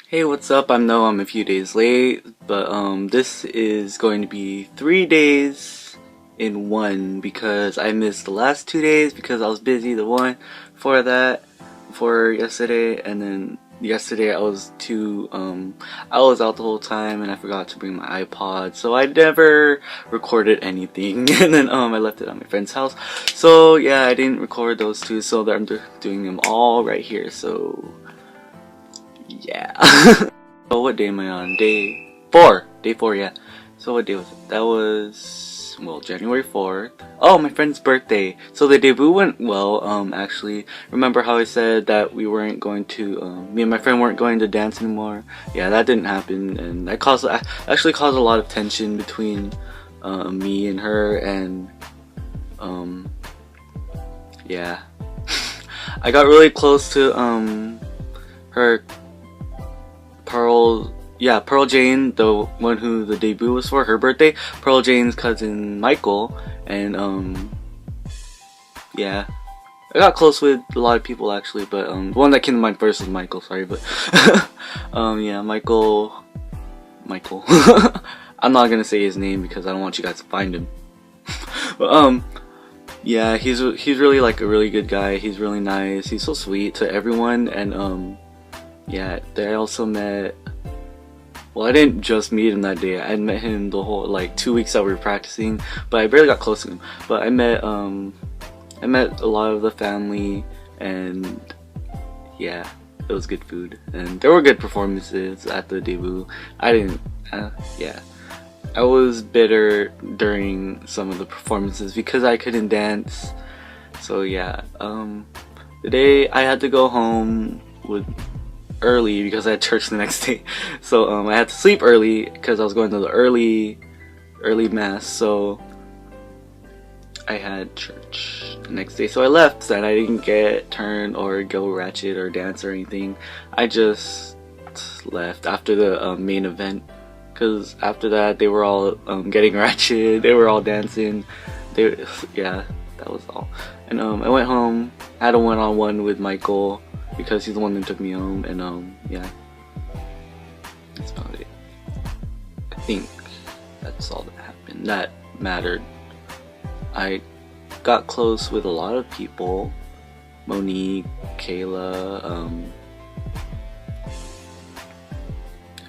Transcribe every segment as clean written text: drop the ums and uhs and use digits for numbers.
Hey, what's up? I know I'm a few days late, but this is going to be 3 days in one because I missed the last 2 days because I was busy. The one for that, for yesterday, and then yesterday I was I was out the whole time and I forgot to bring my iPod, so I never recorded anything. And then I left it at my friend's house. So yeah, I didn't record those two, so I'm doing them all right here. So yeah. So what day am I on? Day 4. Day 4, yeah. So what day was it? That was, well, January 4th. Oh, my friend's birthday. So the debut went well, actually. Remember how I said that we weren't going to, me and my friend weren't going to dance anymore? Yeah, that didn't happen, and that actually caused a lot of tension between me and her, and yeah. I got really close to her, Pearl Jane, the one who the debut was for, her birthday. Pearl Jane's cousin Michael, and yeah, I got close with a lot of people actually, but the one that came to mind first was Michael. Sorry, but yeah, Michael. I'm not gonna say his name because I don't want you guys to find him. But yeah, he's really like a really good guy. He's really nice. He's so sweet to everyone, and yeah, I also met, well, I didn't just meet him that day. I met him the whole, like, 2 weeks that we were practicing, but I barely got close to him. But I met a lot of the family, and yeah, it was good food, and there were good performances at the debut. Yeah, I was bitter during some of the performances because I couldn't dance. So yeah, the day I had to go home early because I had church the next day, so I had to sleep early because I was going to the early mass, so I had church the next day. So I left and I didn't get turn or go ratchet or dance or anything. I just left after the main event, because after that they were all getting ratchet, they were all dancing, yeah, that was all. And I went home, had a one-on-one with Michael because he's the one that took me home, and yeah, that's about it. I think that's all that happened that mattered. I got close with a lot of people. Monique, Kayla,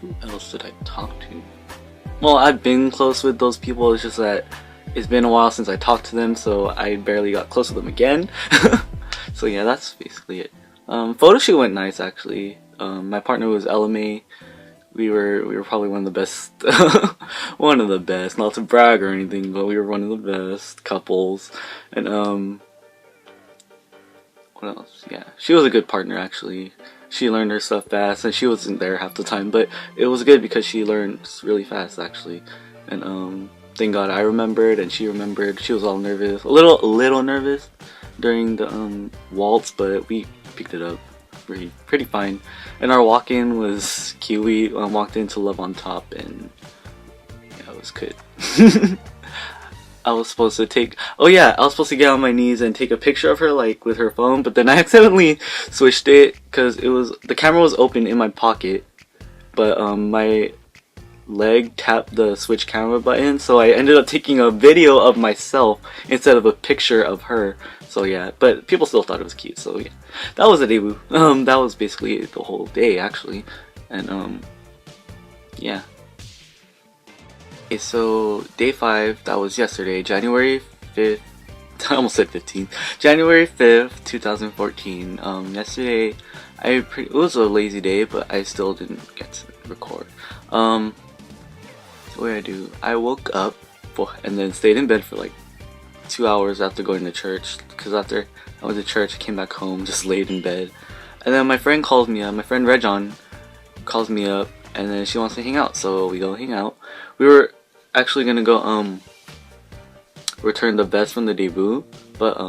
who else did I talk to? Well, I've been close with those people, it's just that it's been a while since I talked to them, so I barely got close with them again. So yeah, that's basically it. Photo shoot went nice actually. My partner was LMA. We were probably one of the best, one of the best. Not to brag or anything, but we were one of the best couples. And what else? Yeah, she was a good partner actually. She learned her stuff fast, and she wasn't there half the time, but it was good because she learned really fast actually. And thank God I remembered and she remembered. She was all nervous, a little nervous during the waltz, but we picked it up pretty fine. And our walk-in was cute. We walked into Love on Top, and yeah, it was good. I was supposed to get on my knees and take a picture of her, like with her phone, but then I accidentally switched it because the camera was open in my pocket, but my leg tapped the switch camera button, so I ended up taking a video of myself instead of a picture of her. So yeah, but people still thought it was cute, so yeah, that was a debut. That was basically the whole day actually. And yeah. Okay, so day 5, that was yesterday, January 5th. I almost said 15th. January 5th, 2014. Yesterday, it was a lazy day, but I still didn't get to record. What did I do? I woke up and then stayed in bed for like 2 hours after going to church, because after I went to church I came back home, just laid in bed, and then my friend calls me up, my friend Rejon calls me up, and then she wants to hang out, so we go hang out. We were actually gonna go return the vest from the debut, but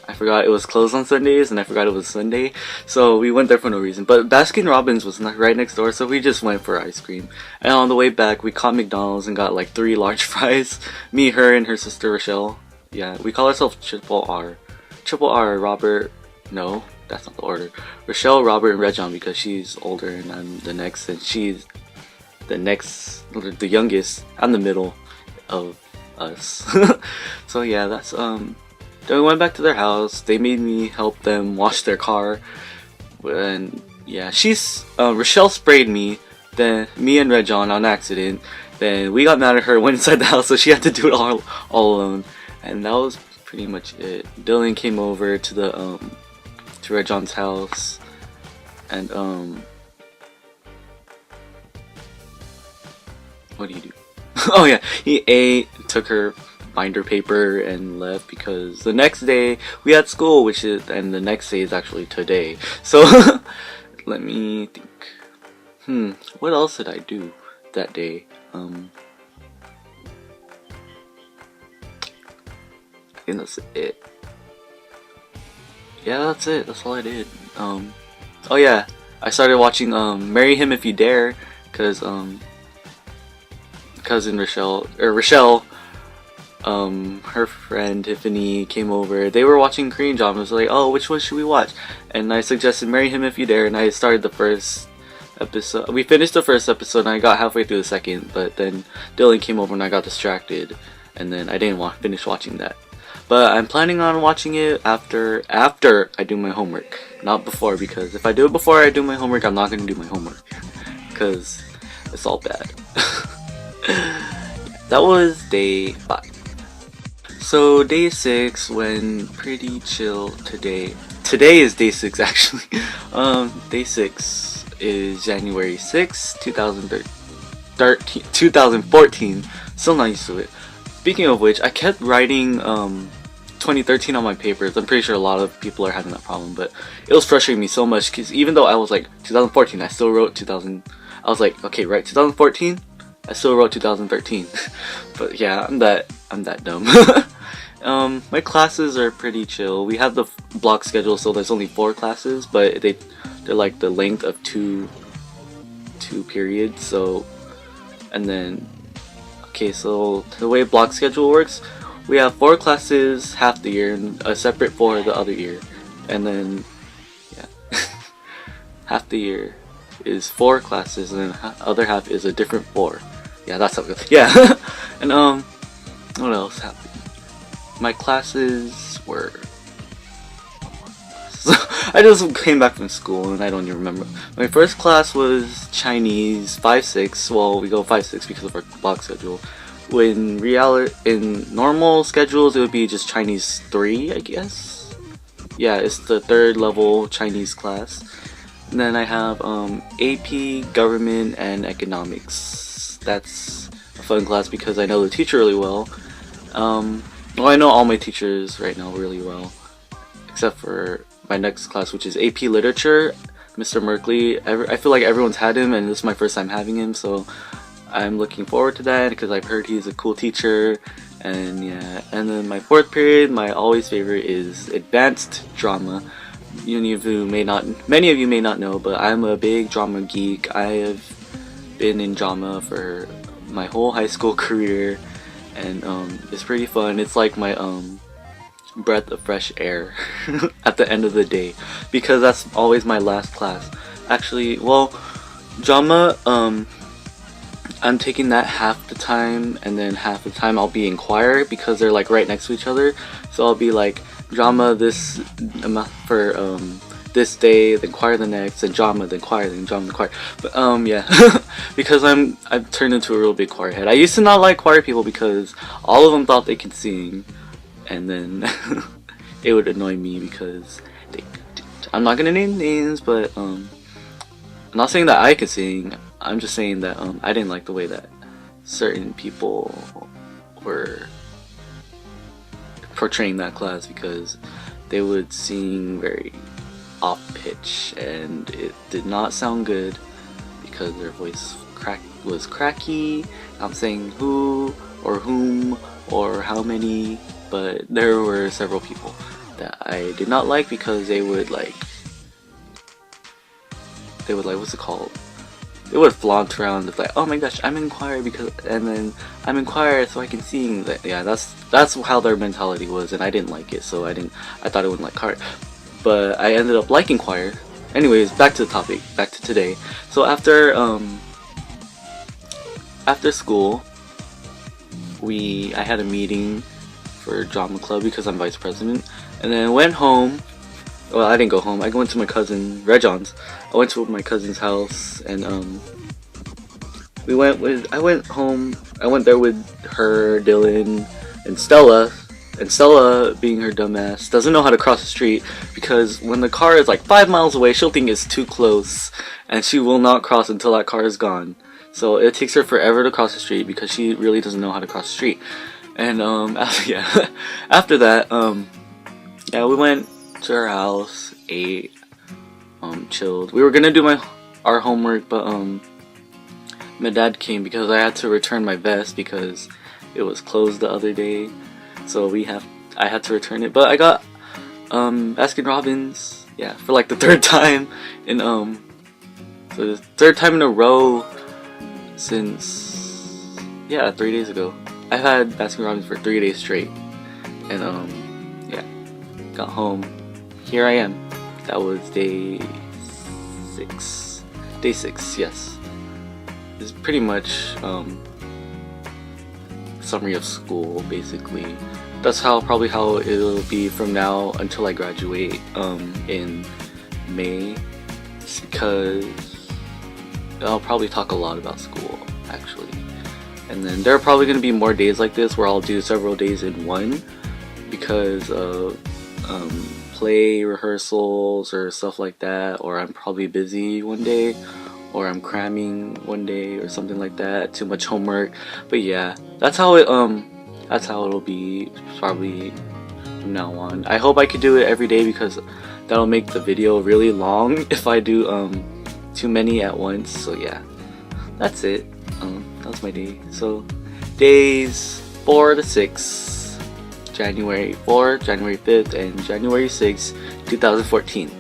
I forgot it was closed on Sundays, and I forgot it was Sunday, so we went there for no reason. But Baskin Robbins was right next door, so we just went for ice cream. And on the way back, we caught McDonald's and got like 3 large fries. Me, her, and her sister Rochelle. Yeah, we call ourselves Triple R. Triple R, Robert. No, that's not the order. Rochelle, Robert, and Rejon because she's older and I'm the next, and she's the youngest. I'm the middle of us. So yeah, that's Then we went back to their house. They made me help them wash their car, and yeah, Rochelle sprayed me. Then me and Rejon on accident. Then we got mad at her, went inside the house, so she had to do it all alone, and that was pretty much it. Dylan came over to the to Rejon's house, and what do you do? Oh yeah, he ate, took her binder paper, and left because the next day we had school, and the next day is actually today. So let me think. What else did I do that day? I think that's it. Yeah, that's it. That's all I did. Oh yeah, I started watching Marry Him If You Dare, cause cousin Rochelle, her friend Tiffany came over. They were watching Korean dramas. Like, oh, which one should we watch? And I suggested Marry Him If You Dare, and I started the first episode. We finished the first episode, and I got halfway through the second, but then Dylan came over and I got distracted, and then I didn't finish watching that. But I'm planning on watching it after I do my homework, not before, because if I do it before I do my homework, I'm not going to do my homework, because it's all bad. That was day 5. So day 6 went pretty chill today. Today is day 6 actually. Day 6 is January 6, 2014. Still not used to it. Speaking of which, I kept writing 2013 on my papers. I'm pretty sure a lot of people are having that problem, but it was frustrating me so much because even though I was like 2014, I still wrote 2000. I was like, okay, right, 2014. I still wrote 2013. But yeah, I'm that dumb. My classes are pretty chill. We have the block schedule, so there's only 4 classes, but they're like the length of two periods. So, and then okay, so the way block schedule works, we have 4 classes half the year and a separate for the other year, and then yeah, half the year is 4 classes and then other half is a different 4. Yeah, that's how it goes. Yeah. And what else happened? My classes were I just came back from school and I don't even remember. My first class was Chinese 5-6. Well, we go 5-6 because of our block schedule. In normal schedules, it would be just Chinese 3, I guess. Yeah, it's the 3rd level Chinese class. And then I have AP, Government, and Economics. That's a fun class because I know the teacher really well. Well, I know all my teachers right now really well, except for my next class, which is AP Literature. Mr. Merkley, I feel like everyone's had him, and this is my first time having him, so I'm looking forward to that because I've heard he's a cool teacher. And yeah, and then my 4th period, my always favorite, is Advanced Drama. Many of you may not know, but I'm a big drama geek. I have been in drama for my whole high school career, and it's pretty fun. It's like my breath of fresh air at the end of the day, because that's always my last class. Actually, well, drama, I'm taking that half the time, and then half the time I'll be in choir because they're like right next to each other. So I'll be like drama this for this day, then choir the next, then drama, then choir, then drama, then choir. But yeah, because I've turned into a real big choir head. I used to not like choir people because all of them thought they could sing, and then it would annoy me because I'm not gonna name names, but I'm not saying that I could sing. I'm just saying that I didn't like the way that certain people were portraying that class because they would sing very off pitch and it did not sound good because their voice was cracky. I'm saying who or whom or how many, but there were several people that I did not like because they would like what's it called? They would flaunt around. It's like, oh my gosh, I'm in choir and then I'm in choir so I can sing. Yeah, that's how their mentality was, and I didn't like it. So I thought it wouldn't like choir. but I ended up liking choir. Anyways, back to the topic, back to today. So after school, I had a meeting for drama club because I'm vice president, and then went home. Well, I didn't go home. I went to my cousin Rejon's. I went to my cousin's house, and I went home. I went there with her, Dylan, and Stella. And Stella, being her dumbass, doesn't know how to cross the street because when the car is like 5 miles away, she'll think it's too close, and she will not cross until that car is gone. So it takes her forever to cross the street because she really doesn't know how to cross the street. And after that, we went to her house, ate, chilled. We were gonna do our homework, but my dad came because I had to return my vest because it was closed the other day. So I had to return it, but I got Baskin Robbins, for like the third time in so the third time in a row since 3 days ago. I've had Baskin Robbins for 3 days straight, and got home. Here I am. That was day 6. Day 6, yes. It's pretty much summary of school, basically. That's probably how it'll be from now until I graduate in May, because I'll probably talk a lot about school, actually. And then there are probably going to be more days like this where I'll do several days in one because of play rehearsals or stuff like that, or I'm probably busy one day, or I'm cramming one day or something like that, too much homework. But yeah, that's how it'll be probably from now on. I hope I could do it every day because that'll make the video really long if I do too many at once. So yeah, that's it. That was my day. So days 4 to 6, January 4th, January 5th, and January 6th, 2014.